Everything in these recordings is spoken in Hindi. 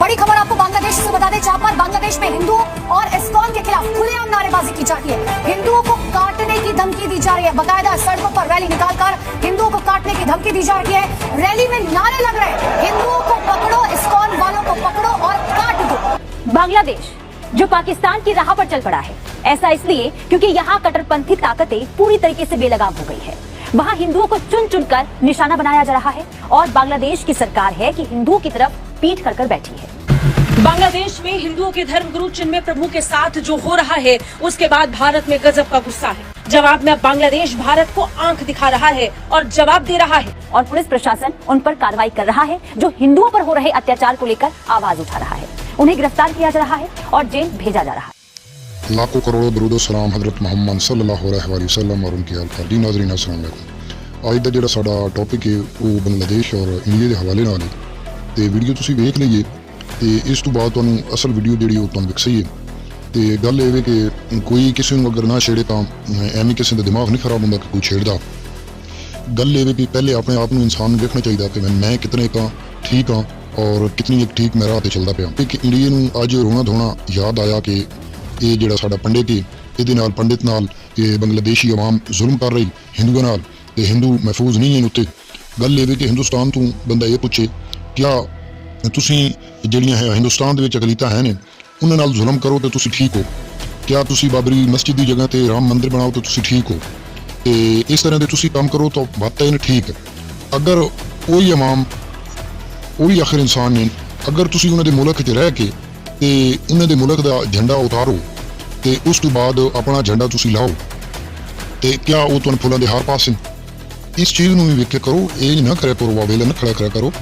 बड़ी खबर आपको बांग्लादेश से बता दें, जहां पर बांग्लादेश में हिंदुओं और इस्कॉन के खिलाफ खुलेआम नारेबाजी की जा रही है। हिंदुओं को काटने की धमकी दी जा रही है। बाकायदा सड़कों पर रैली निकालकर हिंदुओं को काटने की धमकी दी जा रही है। रैली में नारे लग रहे हैं, हिंदुओं को पकड़ो, इस्कॉन वालों को पकड़ो और काट दो। बांग्लादेश जो पाकिस्तान की राह पर चल पड़ा है, ऐसा इसलिए क्योंकि यहाँ कट्टरपंथी ताकतें पूरी तरीके से बेलगाम हो गई है। वहाँ हिंदुओं को चुन चुनकर निशाना बनाया जा रहा है और बांग्लादेश की सरकार है कि हिंदुओं की तरफ पीठ कर बैठी है। बांग्लादेश में हिंदुओं के धर्मगुरु चिन्मय प्रभु के साथ जो हो रहा है, उसके बाद भारत में गजब का गुस्सा है। जवाब में बांग्लादेश भारत को आंख दिखा रहा है और जवाब दे रहा है और पुलिस प्रशासन उन पर कार्रवाई कर रहा है जो हिंदुओं पर हो रहे अत्याचार को लेकर आवाज उठा रहा है। उन्हें गिरफ्तार किया जा रहा है और जेल भेजा जा रहा है। लाखों करोड़ों दरूद सलाम हजरत मोहम्मद सल्लल्लाहु अलैहि वसल्लम और उनके आल नाज़रीन अस्सलाम वालेकुम। आज का जो साडा टॉपिक है वो बांग्लादेश और इंडिया के हवाले नाल है ते वीडियो तुसीं वेख लईए ते इस तो बाद तुहानूं असल वीडियो जिहड़ी वो तुहानूं विखसाईए ते गल इह वे कि कोई किसी नूं अगर ना छेड़े तां एवें किसी दा दिमाग नहीं खराब हुंदा कि कोई छेड़दा। गल इह वे कि पहले अपने आप नूं इंसान नूं वेखना चाहिए कि मैं कितने का ठीक हाँ और कितनी एक ठीक मैं राह ते चलदा पिया। कि इंडिया नूं अज रोना धोना याद आया कि ये जिहड़ा साडा पंडित है इहदे नाल पंडित नाल ये बांग्लादेशी अवाम जुल्म कर रही हिंदुओं नाल ते हिंदू महफूज नहीं है उत्ते। गल इह वे कि हिंदुस्तान तो बंदा ये पूछे क्या तुसीं जिहड़ियां है हिंदुस्तान दे विच अकलीतां है ने उन्हां नाल जुल्म करो तो तुसीं ठीक हो? क्या तुसीं बाबरी मस्जिद की जगह ते राम मंदिर बनाओ तो तुसीं ठीक हो? ते इस तरह के तुसीं काम करो तो बात है ठीक है। अगर वही अवाम वही आखिर इंसान ने अगर तुसीं उन्हां दे मुल्क च रह के ते उन्हां दे मुल्क दा झंडा उतारो ते उस तो बाद अपना झंडा तुसीं लाओ ते क्या वो तुहानूं फुल्लां दे हार पास इस चीज़ में भी वेखे करो। ये ना करे करो वावेला ना खड़ा करा करो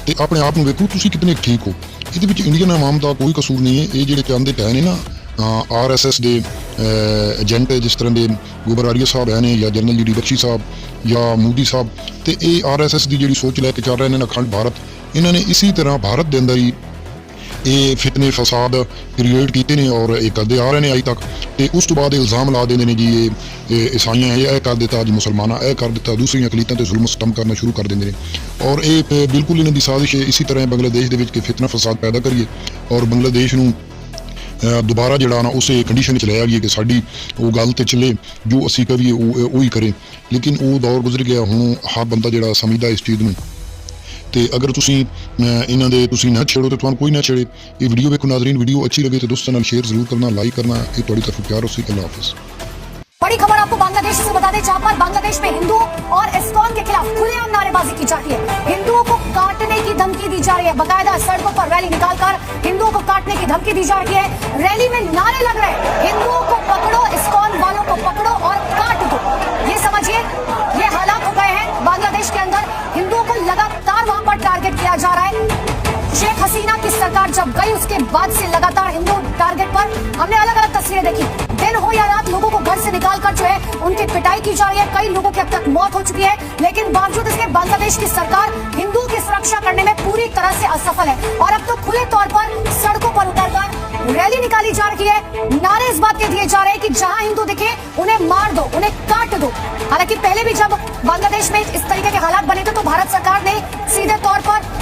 तो अपने आप में वेखो तुसीं कितने ठीक हो। ये इंडियन अवाम का कोई कसूर नहीं है। ये जो चाहते पै ने ना RSS के एजेंट जिस तरह के गोबर आर्य साहब है ने या जनरल जी बख्शी साहब या मोदी साहब तो ये RSS की जी सोच लैके चल रहे हैं अखंड भारत। इन्होंने इसी तरह भारत के अंदर ही ये फितने फसाद क्रिएट किए हैं और ये करते आ रहे हैं अज तक। तो उस तो बाद इल्ज़ाम ला देंगे जी ये ईसाइयां यह कर दिता जी मुसलमान यह कर दिता दूसरी अकलीतां ते जुल्म सितम करना शुरू कर देंगे और ये बिल्कुल इन्हों की साजिश है इसी तरह बांग्लादेश के फितना फसाद पैदा करिए और बांग्लादेश नूं दोबारा जड़ा ना उस कंडीशन च लिया गया कि साड़ी वो गल तो चले जो असी करिए वो ही करें। लेकिन वो दौर गुजर गया, हुण हर बंदा जड़ा समझदा इस चीज़ में। तो अगर तुसीं इन्हां दे तुसीं ना छेड़ो तो तुहानूं कोई ना छेड़े। ये वीडियो वेखो नाज़रीन, वीडियो अच्छी लगे तो दोस्तों नाल शेयर जरूर करना, लाइक करना। ये तुहाडी तरफ प्यार हो। अल्लाह हाफिज़। बड़ी खबर आपको बांग्लादेश से बता दें, जहां पर बांग्लादेश में हिंदुओं और इस्कॉन के खिलाफ खुलेआम नारेबाजी की जा रही है। हिंदुओं को काटने की धमकी दी जा रही है। बाकायदा सड़कों पर रैली निकालकर हिंदुओं को काटने की धमकी दी जा रही है। रैली में नारे लग रहे हैं, हिंदुओं को पकड़ो, इस्कॉन वालों को पकड़ो और काट दो। ये समझिए ये हालात हो गए हैं बांग्लादेश के अंदर। हिंदुओं को लगातार वहां पर टारगेट किया जा रहा है। शेख हसीना की सरकार जब गई उसके बाद से लगातार हिंदू टारगेट पर हमने अलग अलग तस्वीरें देखी। दिन हो या रात लोगों को घर से निकालकर जो है उनकी पिटाई की जा रही है। कई लोगों की अब तक मौत हो चुकी है। लेकिन बावजूद इसके बांग्लादेश की सरकार हिंदुओं की सुरक्षा करने में पूरी तरह से असफल है और अब तो खुले तौर पर सड़कों पर उतरकर रैली निकाली जा रही है। नारे इस बात के दिए जा रहे हैं कि जहां हिंदू दिखे उन्हें मार दो, उन्हें काट दो। हालांकि पहले भी जब बांग्लादेश में इस तरीके के हालात बने थे तो भारत सरकार ने सीधे तौर पर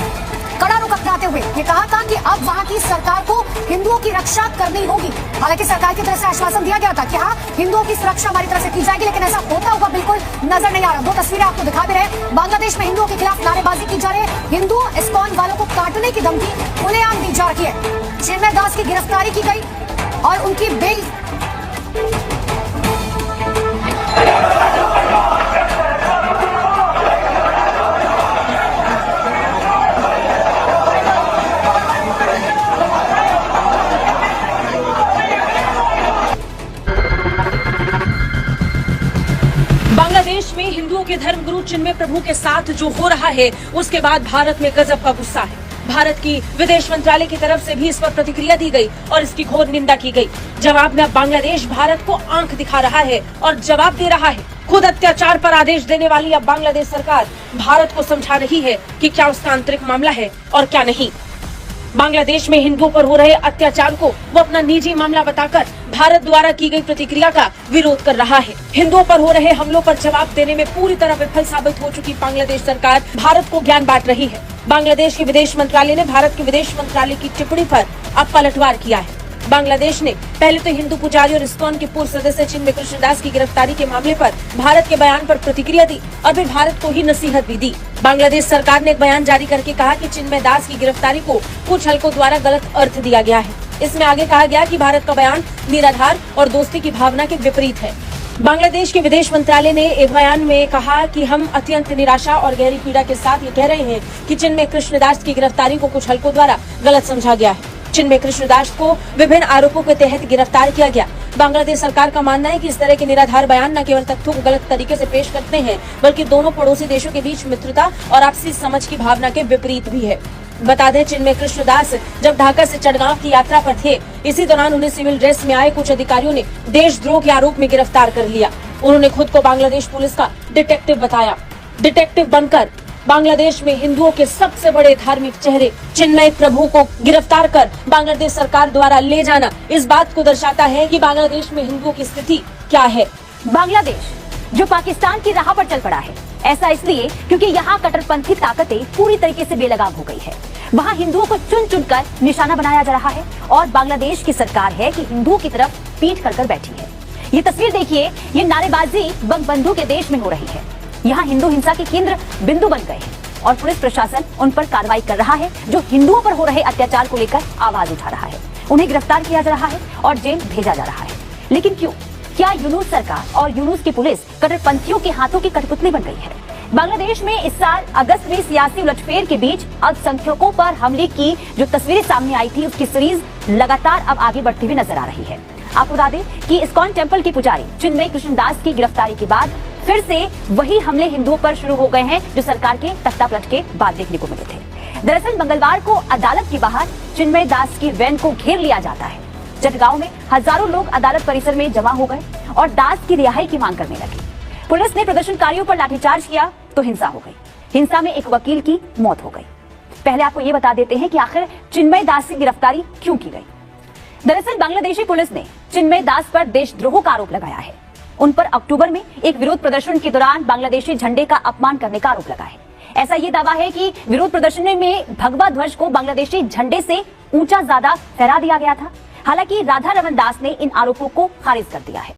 कड़ा रुख अपनाते हुए ये कहा था कि अब वहां की सरकार को हिंदुओं की रक्षा करनी होगी। हालांकि सरकार की तरफ से आश्वासन दिया गया था कि हाँ हिंदुओं की सुरक्षा हमारी तरफ से की जाएगी, लेकिन ऐसा होता हुआ बिल्कुल नजर नहीं आ रहा। दो तस्वीरें आपको दिखा भी रहे। बांग्लादेश में हिंदुओं के खिलाफ नारेबाजी की जा रही है। हिंदू इस्कॉन वालों को काटने की धमकी खुलेआम दी जा रही है। चिन्मय दास की गिरफ्तारी की गई और उनकी बेल बांग्लादेश में हिंदुओं के धर्मगुरु चिन्मय प्रभु के साथ जो हो रहा है, उसके बाद भारत में गजब का गुस्सा है। भारत की विदेश मंत्रालय की तरफ से भी इस पर प्रतिक्रिया दी गई और इसकी घोर निंदा की गई। जवाब में बांग्लादेश भारत को आंख दिखा रहा है और जवाब दे रहा है। खुद अत्याचार पर आदेश देने वाली अब बांग्लादेश सरकार भारत को समझा रही है कि क्या उसका आंतरिक मामला है और क्या नहीं। बांग्लादेश में हिंदुओं पर हो रहे अत्याचार को वो अपना निजी मामला बताकर भारत द्वारा की गई प्रतिक्रिया का विरोध कर रहा है। हिंदुओं पर हो रहे हमलों पर जवाब देने में पूरी तरह विफल साबित हो चुकी बांग्लादेश सरकार भारत को ज्ञान बांट रही है। बांग्लादेश के विदेश मंत्रालय ने भारत के विदेश मंत्रालय की टिप्पणी पर अब पलटवार किया है। बांग्लादेश ने पहले तो हिंदू पुजारी और इस्कॉन के पूर्व सदस्य चिन्मय कृष्णदास की गिरफ्तारी के मामले पर भारत के बयान पर प्रतिक्रिया दी और फिर भारत को ही नसीहत भी दी। बांग्लादेश सरकार ने एक बयान जारी करके कहा कि चिन्मय दास की गिरफ्तारी को कुछ हलकों द्वारा गलत अर्थ दिया गया है। इसमें आगे कहा गया कि भारत का बयान निराधार और दोस्ती की भावना के विपरीत है। बांग्लादेश के विदेश मंत्रालय ने एक बयान में कहा कि हम अत्यंत निराशा और गहरी पीड़ा के साथ ये कह रहे हैं कि चिन्मय कृष्णदास की गिरफ्तारी को कुछ हलकों द्वारा गलत समझा गया है। चिन्मय कृष्णदास को विभिन्न आरोपों के तहत गिरफ्तार किया गया। बांग्लादेश सरकार का मानना है कि इस तरह के निराधार बयान न केवल तथ्यों को गलत तरीके से पेश करते हैं, बल्कि दोनों पड़ोसी देशों के बीच मित्रता और आपसी समझ की भावना के विपरीत भी है। बता दें, चिन्मय कृष्णदास जब ढाका से चटगांव की यात्रा पर थे, इसी दौरान उन्हें सिविल ड्रेस में आए कुछ अधिकारियों ने देशद्रोह के आरोप में गिरफ्तार कर लिया। उन्होंने खुद को बांग्लादेश पुलिस का डिटेक्टिव बताया। डिटेक्टिव बनकर बांग्लादेश में हिंदुओं के सबसे बड़े धार्मिक चेहरे चिन्मय प्रभु को गिरफ्तार कर बांग्लादेश सरकार द्वारा ले जाना इस बात को दर्शाता है कि बांग्लादेश में हिंदुओं की स्थिति क्या है। बांग्लादेश जो पाकिस्तान की राह पर चल पड़ा है, ऐसा इसलिए क्योंकि यहाँ कट्टरपंथी ताकतें पूरी तरीके से बेलगाम हो गई है। वहाँ हिंदुओं को चुन चुन कर निशाना बनाया जा रहा है और बांग्लादेश की सरकार है कि हिंदुओं की तरफ पीठ कर बैठी है। ये तस्वीर देखिए, ये नारेबाजी बंगबंधु के देश में हो रही है। यहाँ हिंदू हिंसा के केंद्र बिंदु बन गए हैं और पुलिस प्रशासन उन पर कार्रवाई कर रहा है जो हिंदुओं पर हो रहे अत्याचार को लेकर आवाज उठा रहा है। उन्हें गिरफ्तार किया जा रहा है और जेल भेजा जा रहा है। लेकिन क्यों? क्या यूनुस सरकार और यूनुस की पुलिस कट्टरपंथियों के हाथों की कठपुतली बन गई है? बांग्लादेश में इस साल अगस्त में सियासी उलटफेर के बीच अल्पसंख्यकों पर हमले की जो तस्वीरें सामने आई थी, उसकी सीरीज लगातार अब आगे बढ़ती हुई नजर आ रही है। आपको बता दें कि इस्कॉन टेम्पल के पुजारी चिन्मय कृष्णदास की गिरफ्तारी के बाद फिर से वही हमले हिंदुओं पर शुरू हो गए हैं जो सरकार के तख्तापलट के बाद देखने को मिले थे। दरअसल मंगलवार को अदालत के बाहर चिन्मय दास की वैन को घेर लिया जाता है। चटगांव में हजारों लोग अदालत परिसर में जमा हो गए और दास की रिहाई की मांग करने लगे। पुलिस ने प्रदर्शनकारियों पर लाठीचार्ज किया तो हिंसा हो गई। हिंसा में एक वकील की मौत हो गई। पहले आपको ये बता देते हैं कि आखिर चिन्मय दास की गिरफ्तारी क्यों की गई। दरअसल बांग्लादेशी पुलिस ने चिन्मय दास पर देशद्रोह का आरोप लगाया है। उन पर अक्टूबर में एक विरोध प्रदर्शन के दौरान बांग्लादेशी झंडे का अपमान करने का आरोप लगा है। ऐसा ये दावा है कि विरोध प्रदर्शन में भगवा ध्वज को बांग्लादेशी झंडे से ऊंचा ज्यादा फहरा दिया गया था। हालांकि राधा रमन दास ने इन आरोपों को खारिज कर दिया है।